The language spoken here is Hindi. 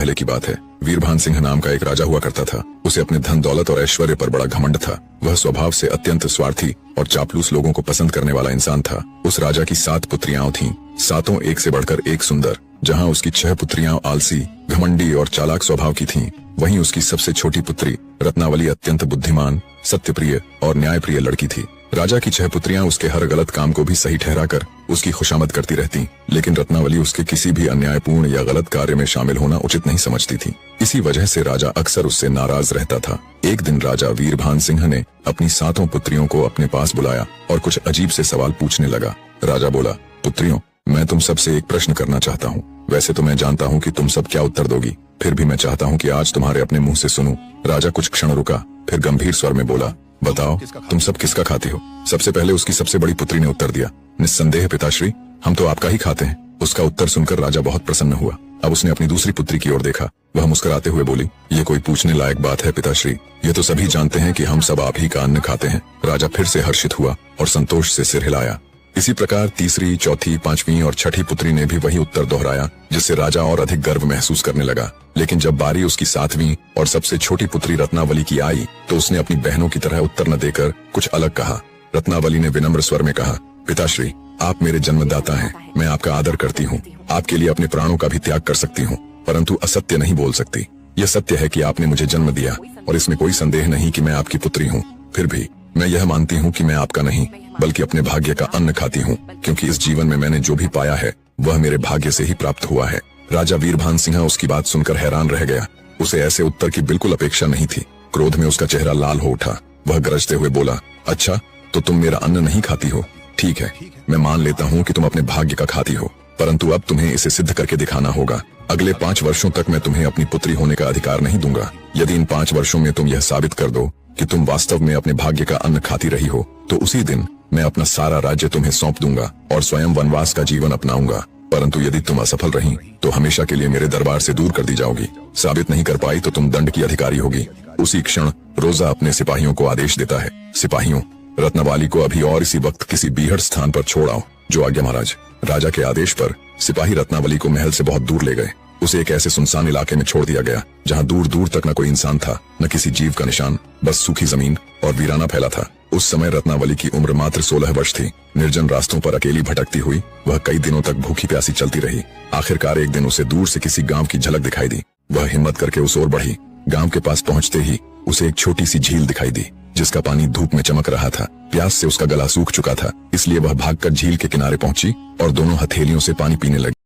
पहले की बात है। वीरभान सिंह नाम का एक राजा हुआ करता था। उसे अपने धन दौलत और ऐश्वर्य पर बड़ा घमंड था। वह स्वभाव से अत्यंत स्वार्थी और चापलूस लोगों को पसंद करने वाला इंसान था। उस राजा की 7 पुत्रियां थीं, सातों एक से बढ़कर एक सुंदर। जहां उसकी 6 पुत्रियां आलसी, घमंडी और चालाक स्वभाव की थीं, वहीं उसकी सबसे छोटी पुत्री रत्नावली अत्यंत बुद्धिमान, सत्यप्रिय और न्यायप्रिय लड़की थी। राजा की 6 पुत्रियां उसके हर गलत काम को भी सही ठहराकर उसकी खुशामद करती रहती, लेकिन रत्नावली उसके किसी भी अन्यायपूर्ण या गलत कार्य में शामिल होना उचित नहीं समझती थी। इसी वजह से राजा अक्सर उससे नाराज रहता था। एक दिन राजा वीरभान सिंह ने अपनी 7 पुत्रियों को अपने पास बुलाया और कुछ अजीब से सवाल पूछने लगा। राजा बोला, पुत्रियों, मैं तुम सबसे एक प्रश्न करना चाहता हूँ। वैसे तो मैं जानता हूँ कि तुम सब क्या उत्तर दोगी, फिर भी मैं चाहता हूँ कि आज तुम्हारे अपने मुंह से सुनूं। राजा कुछ क्षण रुका, फिर गंभीर स्वर में बोला, बताओ तुम सब किसका खाते हो? सबसे पहले उसकी सबसे बड़ी पुत्री ने उत्तर दिया, निस्संदेह पिताश्री, हम तो आपका ही खाते हैं। उसका उत्तर सुनकर राजा बहुत प्रसन्न हुआ। अब उसने अपनी दूसरी पुत्री की ओर देखा। वह मुस्कुराते हुए बोली, ये कोई पूछने लायक बात है पिताश्री? ये तो सभी जानते हैं कि हम सब आप ही का अन्न खाते हैं। राजा फिर से हर्षित हुआ और संतोष से सिर हिलाया। इसी प्रकार तीसरी, चौथी, 5वीं और 6ठी पुत्री ने भी वही उत्तर दोहराया, जिससे राजा और अधिक गर्व महसूस करने लगा। लेकिन जब बारी उसकी 7वीं और सबसे छोटी पुत्री रत्नावली की आई, तो उसने अपनी बहनों की तरह उत्तर न देकर कुछ अलग कहा। रत्नावली ने विनम्र स्वर में कहा, पिताश्री, आप मेरे जन्मदाता हैं, मैं आपका आदर करती हूँ, आपके लिए अपने प्राणों का भी त्याग कर सकती हूँ, परंतु असत्य नहीं बोल सकती। यह सत्य है कि आपने मुझे जन्म दिया और इसमें कोई संदेह नहीं कि मैं आपकी पुत्री हूँ। फिर भी मैं यह मानती हूँ कि मैं आपका नहीं बल्कि अपने भाग्य का अन्न खाती हूँ, क्योंकि इस जीवन में मैंने जो भी पाया है वह मेरे भाग्य से ही प्राप्त हुआ है। राजा वीरभान सिंह उसकी बात सुनकर हैरान रह गया। उसे ऐसे उत्तर की बिल्कुल अपेक्षा नहीं थी। क्रोध में उसका चेहरा लाल हो उठा। वह गरजते हुए बोला, अच्छा तो तुम मेरा अन्न नहीं खाती हो? ठीक है, मैं मान लेता हूँ कि तुम अपने भाग्य का खाती हो, परंतु अब तुम्हें इसे सिद्ध करके दिखाना होगा। अगले 5 वर्षों तक मैं तुम्हें अपनी पुत्री होने का अधिकार नहीं दूंगा। यदि इन 5 वर्षों में तुम यह साबित कर दो कि तुम वास्तव में अपने भाग्य का अन्न खाती रही हो, तो उसी दिन मैं अपना सारा राज्य तुम्हें सौंप दूंगा और स्वयं वनवास का जीवन अपनाऊंगा। परंतु यदि तुम असफल रही तो हमेशा के लिए मेरे दरबार से दूर कर दी जाओगी। साबित नहीं कर पाई तो तुम दंड की अधिकारी होगी। उसी क्षण रोजा अपने सिपाहियों को आदेश देता है, सिपाहियों, रत्नावली को अभी और इसी वक्त किसी बीहड़ स्थान पर छोड़ आओ। जो आज्ञा महाराज। राजा के आदेश पर सिपाही रत्नावली को महल से बहुत दूर ले गए। उसे एक ऐसे सुनसान इलाके में छोड़ दिया गया जहाँ दूर दूर तक न कोई इंसान था, न किसी जीव का निशान, बस सूखी जमीन और वीराना फैला था। उस समय रत्नावली की उम्र मात्र 16 वर्ष थी। निर्जन रास्तों पर अकेली भटकती हुई वह कई दिनों तक भूखी प्यासी चलती रही। आखिरकार एक दिन उसे दूर से किसी गांव की झलक दिखाई दी। वह हिम्मत करके उस ओर बढ़ी। गांव के पास पहुंचते ही उसे एक छोटी सी झील दिखाई दी, जिसका पानी धूप में चमक रहा था। प्यास से उसका गला सूख चुका था, इसलिए वह भागकर झील के किनारे पहुंची और दोनों हथेलियों से पानी पीने लगी।